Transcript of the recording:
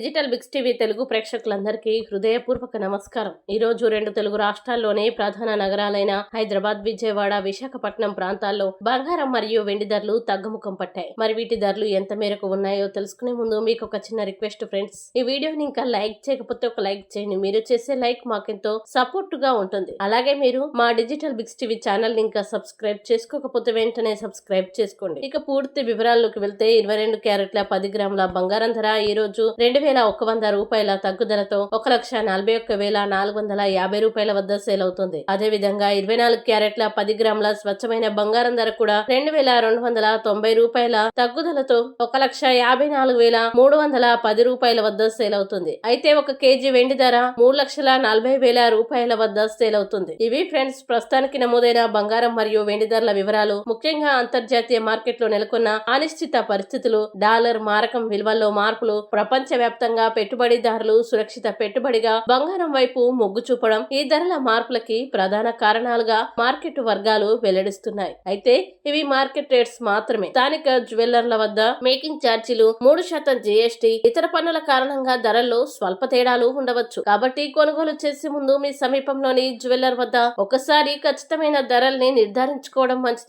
Digital Biggs TV Telugu ప్రేక్షకులందరికీ హృదయపూర్వక నమస్కారం. ఈ రోజు 2 తెలుగు రాష్ట్రాల్లోని ప్రధాన నగరాలైన హైదరాబాద్, విజయవాడ, విశాఖపట్నం ప్రాంతాల్లో బంగారం మరియు వెండి ధరలు తగ్గుముఖం పట్టాయి. మరి వీటి ధరలు ఎంత మేరకు ఉన్నాయో తెలుసుకునే ముందు మీకు ఒక చిన్న రిక్వెస్ట్ ఫ్రెండ్స్, ఈ వీడియోని ఇంకా లైక్ చేయకపోతే ఒక లైక్ చేయండి. మీరు చేసే లైక్ మాకెంతో సపోర్ట్ గా ఉంటుంది. అలాగే మీరు మా డిజిటల్ బిగ్స్ టీవీ ఛానల్ ని ఇంకా సబ్స్క్రైబ్ చేసుకోకపోతే వెంటనే సబ్స్క్రైబ్ చేసుకోండి. ఇక పూర్తి వివరాల్లోకి వెళ్తే 22 క్యారెట్ల 10 గ్రాముల బంగారం ధర ఈ రోజు 2100 రూపాయల తగ్గుదలతో 1,41,450 రూపాయల వద్ద సేల్ అవుతుంది. అదే విధంగా 24 క్యారెట్ల 10 గ్రాముల స్వచ్ఛమైన బంగారం ధర కూడా 2,290 రూపాయల తగ్గుదలతో 1,54,310 రూపాయల వద్ద సేల్ అవుతుంది. అయితే 1 కేజీ వెండి ధర 3,40,000 రూపాయల వద్ద సేల్ అవుతుంది. ఇవి ఫ్రెండ్స్ ప్రస్తుతానికి నమోదైన బంగారం మరియు వెండి ధరల వివరాలు. ముఖ్యంగా అంతర్జాతీయ మార్కెట్లో నెలకొన్న అనిశ్చిత పరిస్థితులు, డాలర్ మారకం విలువల్లో మార్పులు, ప్రపంచ వ్యాప్తంగా పెట్టుబడిదారులు సురక్షిత పెట్టుబడిగా బంగారం వైపు మొగ్గు చూపడం ఈ ధరల మార్పులకి ప్రధాన కారణాలుగా మార్కెట్ వర్గాలు వెల్లడిస్తున్నాయి. అయితే ఇవి మార్కెట్ రేట్స్ మాత్రమే. స్థానిక జ్యువెల్లర్ల వద్ద మేకింగ్ ఛార్జీలు, 3% జీఎస్టీ, ఇతర పన్నుల కారణంగా ధరల్లో స్వల్ప తేడాలు ఉండవచ్చు. కాబట్టి కొనుగోలు చేసే ముందు మీ సమీపంలోని జ్యువెల్లర్ వద్ద ఒకసారి ఖచ్చితమైన ధరల్ని నిర్ధారించుకోవడం మంచిది.